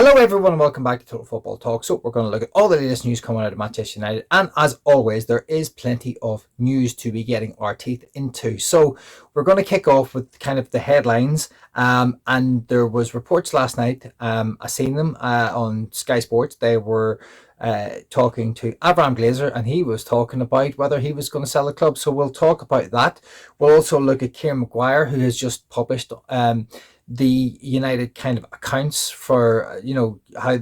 Hello everyone and welcome back to Total Football Talk. So we're going to look at all the latest news coming out of Manchester United, and as always there is plenty of news to be getting our teeth into. So we're going to kick off with kind of the headlines, and there was reports last night. I seen them on Sky Sports. They were talking to Avram Glazer, and he was talking about whether he was going to sell the club. So we'll talk about that. We'll also look at Kieran Maguire, who has just published the United kind of accounts for how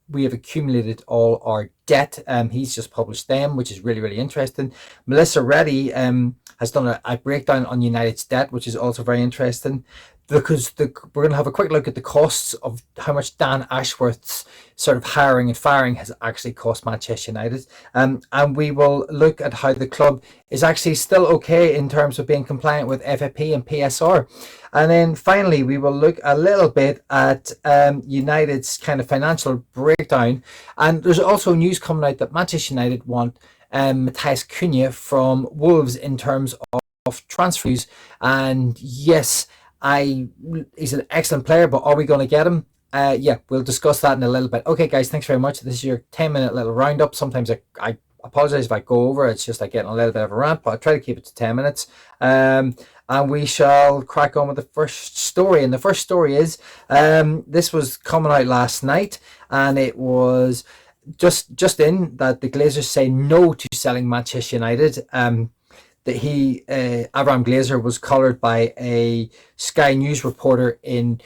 we have accumulated all our debt. He's just published them, which is really interesting. Melissa Reddy has done a breakdown on United's debt, which is also very interesting, because we're going to have a quick look at the costs of how much Dan Ashworth's sort of hiring and firing has actually cost Manchester United. And we will look at how the club is actually still okay in terms of being compliant with FFP and PSR. And then finally, we will look a little bit at United's kind of financial breakdown. And there's also news coming out that Manchester United want Matheus Cunha from Wolves in terms of transfers. And yes, he's an excellent player, but are we going to get him? Yeah, we'll discuss that in a little bit. Okay, guys, thanks very much. This is your 10-minute little roundup. Sometimes I apologize if I go over. It's just like getting a little bit of a rant, but I'll try to keep it to 10 minutes. And we shall crack on with the first story. And the first story is, this was coming out last night, and it was just in that the Glazers say no to selling Manchester United. That Avram Glazer was collared by a Sky News reporter in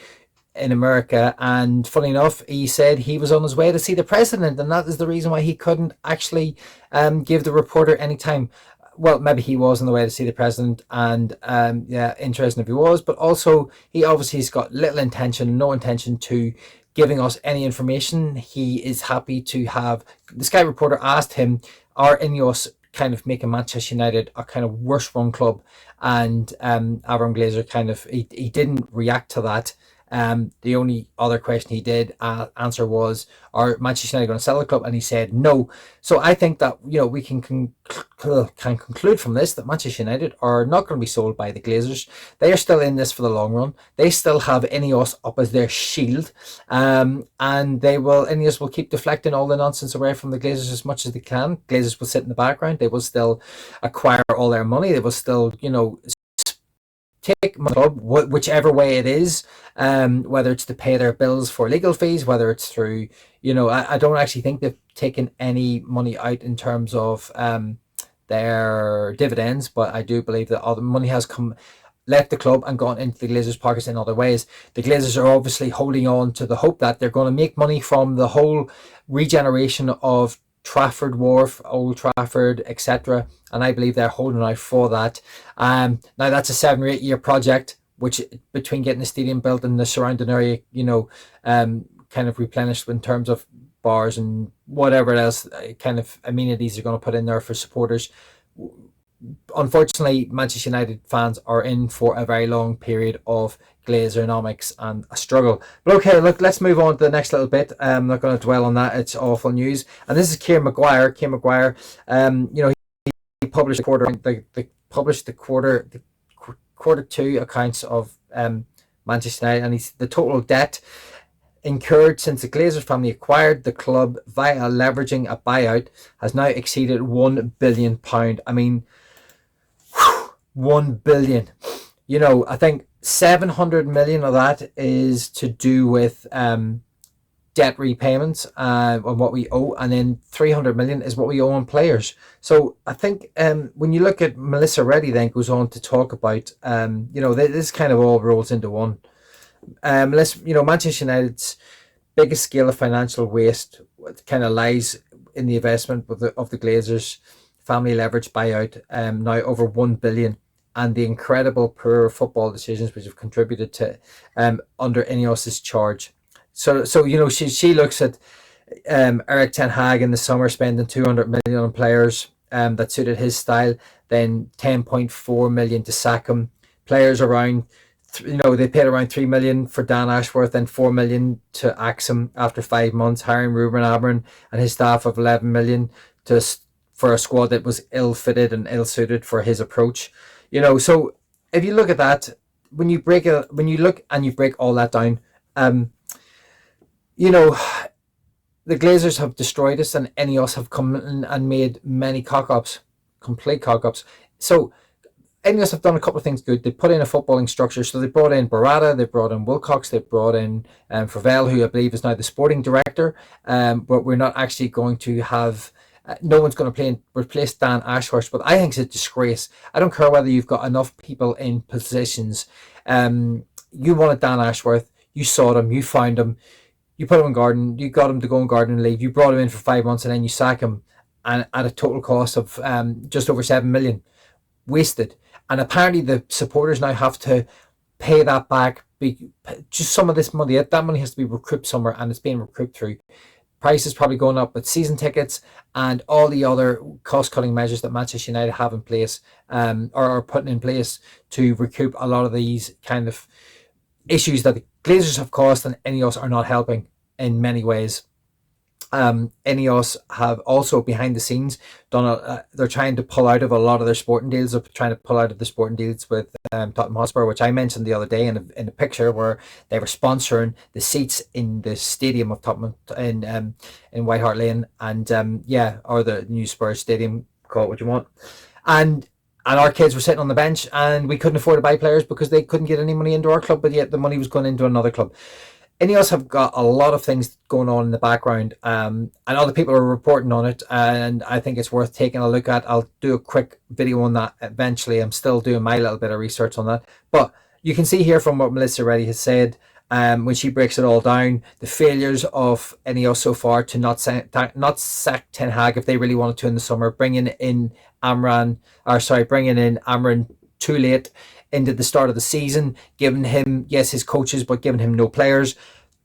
America, and funny enough, he said he was on his way to see the president, and that is the reason why he couldn't actually give the reporter any time. Well, maybe he was on the way to see the president, and yeah, interesting if he was, but also he obviously has got no intention to giving us any information. He is happy to have the Sky reporter asked him, are Ineos kind of making Manchester United a kind of worst run club? And Avram Glazer kind of he didn't react to that. The only other question he did answer was, are Manchester United going to sell the club? And he said no. So I think that we can conclude from this that Manchester United are not going to be sold by the Glazers. They are still in this for the long run. They still have Ineos up as their shield, and Ineos will keep deflecting all the nonsense away from the Glazers as much as they can. Glazers will sit in the background. They will still acquire all their money. They will still take my club whichever way it is, whether it's to pay their bills for legal fees, whether it's through I don't actually think they've taken any money out in terms of their dividends, but I do believe that all the money has left the club and gone into the Glazers' pockets in other ways. The Glazers are obviously holding on to the hope that they're going to make money from the whole regeneration of Trafford Wharf, Old Trafford, etc. And I believe they're holding out for that. Now that's a 7 or 8 year project, which between getting the stadium built and the surrounding area, kind of replenished in terms of bars and whatever else kind of amenities they're going to put in there for supporters. Unfortunately, Manchester United fans are in for a very long period of Glazeronomics and a struggle. But okay, look, let's move on to the next little bit. I'm not going to dwell on that. It's awful news. And this is Kieran Maguire. Kieran Maguire, he published the quarter two accounts of Manchester United, and the total debt incurred since the Glazer family acquired the club via leveraging a buyout has now exceeded £1 billion. I mean, 1 billion. I think 700 million of that is to do with debt repayments on what we owe, and then 300 million is what we owe on players. So I think when you look at Melissa Reddy then goes on to talk about this kind of all rolls into one. Manchester United's biggest scale of financial waste kind of lies in the investment of the Glazers family leverage buyout, now over 1 billion, and the incredible poor football decisions which have contributed to under Ineos's charge. So she looks at Eric Ten Hag in the summer spending 200 million on players that suited his style, then 10.4 million to sack him. Players around, they paid around 3 million for Dan Ashworth and 4 million to axe him after 5 months, hiring Rubin Amorim and his staff of 11 million for a squad that was ill-fitted and ill-suited for his approach. So if you look at that, when you look and you break all that down, you know, the Glazers have destroyed us, and Ineos have come in and made many cock-ups, complete cock-ups. So Ineos have done a couple of things good. They put in a footballing structure. So they brought in Barada, they brought in Wilcox, they brought in Fravel, who I believe is now the sporting director. But we're not actually going to have. No one's going to play and replace Dan Ashworth, but I think it's a disgrace. I don't care whether you've got enough people in positions. You wanted Dan Ashworth, you sought him, you found him, you put him in garden, you got him to go in garden leave, you brought him in for 5 months, and then you sack him, and at a total cost of just over 7 million wasted. And apparently the supporters now have to pay that back. Just some of this money, that money has to be recouped somewhere, and it's being recouped through prices probably going up with season tickets and all the other cost-cutting measures that Manchester United have in place, or are putting in place to recoup a lot of these kind of issues that the Glazers have caused, and Ineos are not helping in many ways. Ineos have also behind the scenes done they're trying to pull out of a lot of their sporting deals. They're trying to pull out of the sporting deals with Tottenham Hotspur, which I mentioned the other day in a picture where they were sponsoring the seats in the stadium of Tottenham in White Hart Lane, and or the new Spurs stadium, call it what you want. And our kids were sitting on the bench, and we couldn't afford to buy players because they couldn't get any money into our club, but yet the money was going into another club. Ineos have got a lot of things going on in the background, and other people are reporting on it, and I think it's worth taking a look at. I'll do a quick video on that eventually. I'm still doing my little bit of research on that, but you can see here from what Melissa Reddy has said, when she breaks it all down, the failures of Ineos so far to not sack Ten Hag if they really wanted to in the summer, bringing in Amran too late into the start of the season, giving him, yes, his coaches, but giving him no players.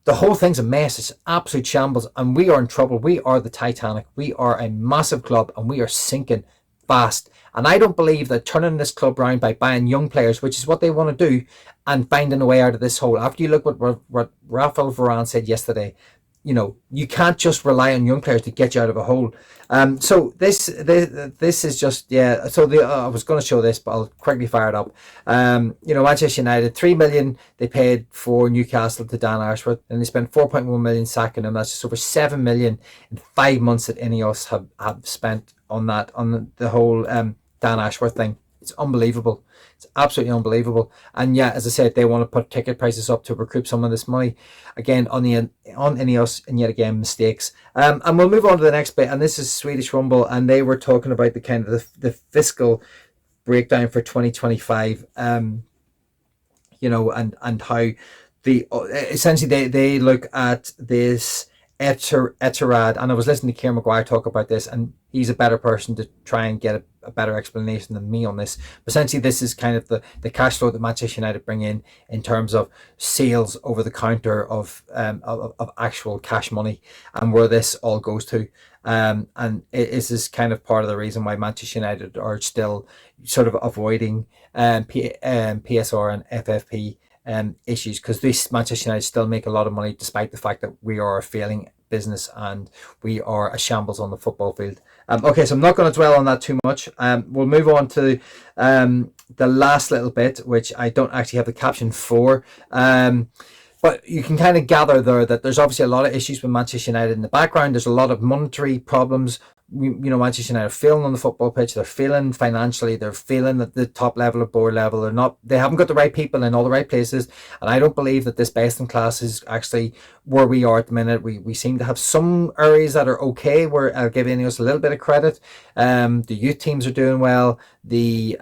The whole thing's a mess. It's absolute shambles, and we are in trouble. We are the Titanic. We are a massive club, and we are sinking fast. And I don't believe that turning this club around by buying young players, which is what they want to do, and finding a way out of this hole. After you look what Rafael Varane said yesterday, you can't just rely on young players to get you out of a hole. So this is just, yeah. So I was going to show this, but I'll quickly fire it up. Manchester United, 3 million they paid for Newcastle to Dan Ashworth, and they spent 4.1 million sacking him. That's just over 7 million in 5 months that Ineos have spent on that, on the whole Dan Ashworth thing. It's unbelievable. It's absolutely unbelievable. And yeah, as I said, they want to put ticket prices up to recoup some of this money. Again, on Ineos, and yet again, mistakes. And we'll move on to the next bit. And this is Swedish Rumble, and they were talking about the kind of the fiscal breakdown for 2025. And how essentially they look at this Etihad, and I was listening to Kieran Maguire talk about this, and he's a better person to try and get a better explanation than me on this. But essentially, this is kind of the cash flow that Manchester United bring in terms of sales over the counter of actual cash money, and where this all goes to. And this is kind of part of the reason why Manchester United are still sort of avoiding PSR and FFP issues, because this Manchester United still make a lot of money despite the fact that we are a failing business and we are a shambles on the football field. Okay, so I'm not going to dwell on that too much. We'll move on to the last little bit, which I don't actually have the caption for. But you can kind of gather there that there's obviously a lot of issues with Manchester United in the background. There's a lot of monetary problems. Manchester United are failing on the football pitch. They're failing financially. They're failing at the top level of board level. They haven't got the right people in all the right places. And I don't believe that this best in class is actually where we are at the minute. We seem to have some areas that are okay, where I'll give Ineos a little bit of credit. The youth teams are doing well. The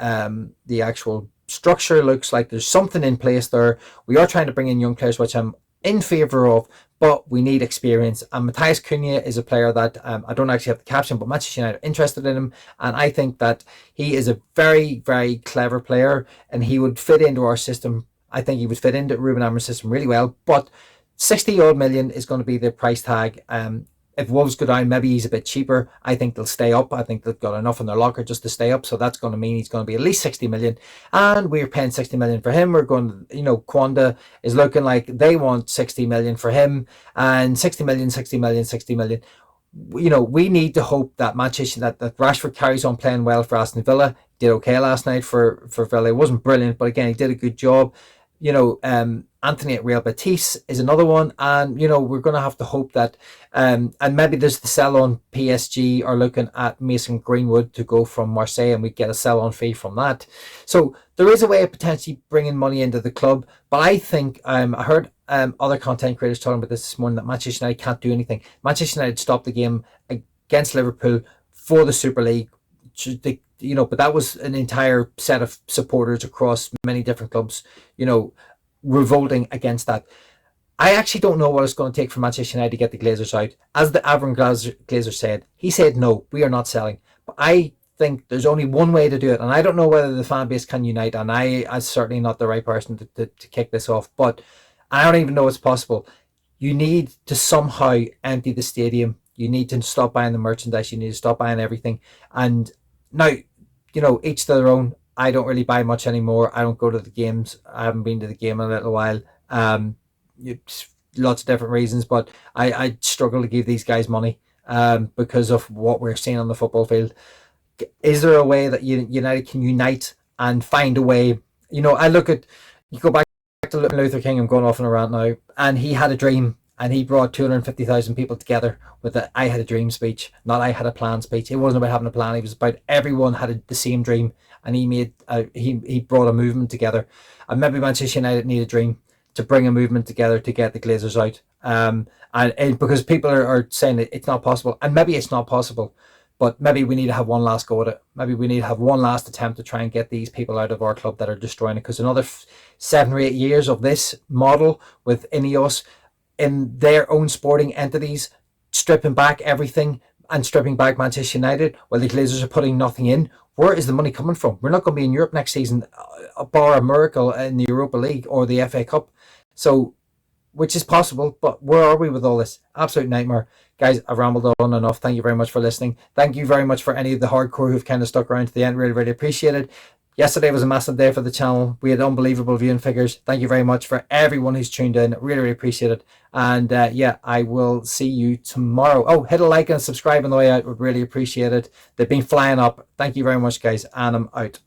actual structure looks like there's something in place there. We are trying to bring in young players, which I'm in favour of, but we need experience. And Matheus Cunha is a player that I don't actually have the caption, but Manchester United are interested in him, and I think that he is a very, very clever player, and he would fit into our system. I think he would fit into Rubin Amorim's system really well, but 60 odd million is going to be the price tag. If Wolves go down, maybe he's a bit cheaper. I think they'll stay up. I think they've got enough in their locker just to stay up. So that's going to mean he's going to be at least 60 million. And we're paying 60 million for him. We're going to, Quanda is looking like they want 60 million for him. And 60 million, 60 million, 60 million. We need to hope that that Rashford carries on playing well for Aston Villa. Did okay last night for Villa. It wasn't brilliant, but again, he did a good job. Anthony at Real Betis is another one, and we're going to have to hope that, and maybe there's the sell on. PSG are looking at Mason Greenwood to go from Marseille, and we get a sell on fee from that. So there is a way of potentially bringing money into the club, but I think I heard other content creators talking about this morning, that Manchester United can't do anything. Manchester United stopped the game against Liverpool for the Super League. But that was an entire set of supporters across many different clubs, revolting against that. I actually don't know what it's going to take for Manchester United to get the Glazers out. As the Avram Glazer said, he said, no, we are not selling. But I think there's only one way to do it, and I don't know whether the fan base can unite, and I'm certainly not the right person to kick this off, but I don't even know it's possible. You need to somehow empty the stadium. You need to stop buying the merchandise. You need to stop buying everything. And now, each to their own. I don't really buy much anymore. I don't go to the games. I haven't been to the game in a little while. Lots of different reasons, but I struggle to give these guys money because of what we're seeing on the football field. Is there a way that United can unite and find a way? You go back to Luther King. I'm going off on a rant now, and he had a dream. And he brought 250,000 people together with the "I had a dream" speech, not "I had a plan" speech. It wasn't about having a plan. It was about everyone had the same dream, and he brought a movement together. And maybe Manchester United need a dream to bring a movement together to get the Glazers out. And because people are saying that it's not possible, and maybe it's not possible, but maybe we need to have one last go at it. Maybe we need to have one last attempt to try and get these people out of our club that are destroying it. Because another 7 or 8 years of this model with Ineos in their own sporting entities, stripping back everything and stripping back Manchester United, while the Glazers are putting nothing in. Where is the money coming from? We're not going to be in Europe next season, bar a miracle in the Europa League or the FA Cup. So, which is possible, but where are we with all this? Absolute nightmare. Guys, I've rambled on enough. Thank you very much for listening. Thank you very much for any of the hardcore who've kind of stuck around to the end. Really, really appreciate it. Yesterday was a massive day for the channel. We had unbelievable viewing figures. Thank you very much for everyone who's tuned in. Really, really appreciate it. And I will see you tomorrow. Oh, hit a like and subscribe on the way out. Would really appreciate it. They've been flying up. Thank you very much, guys. And I'm out.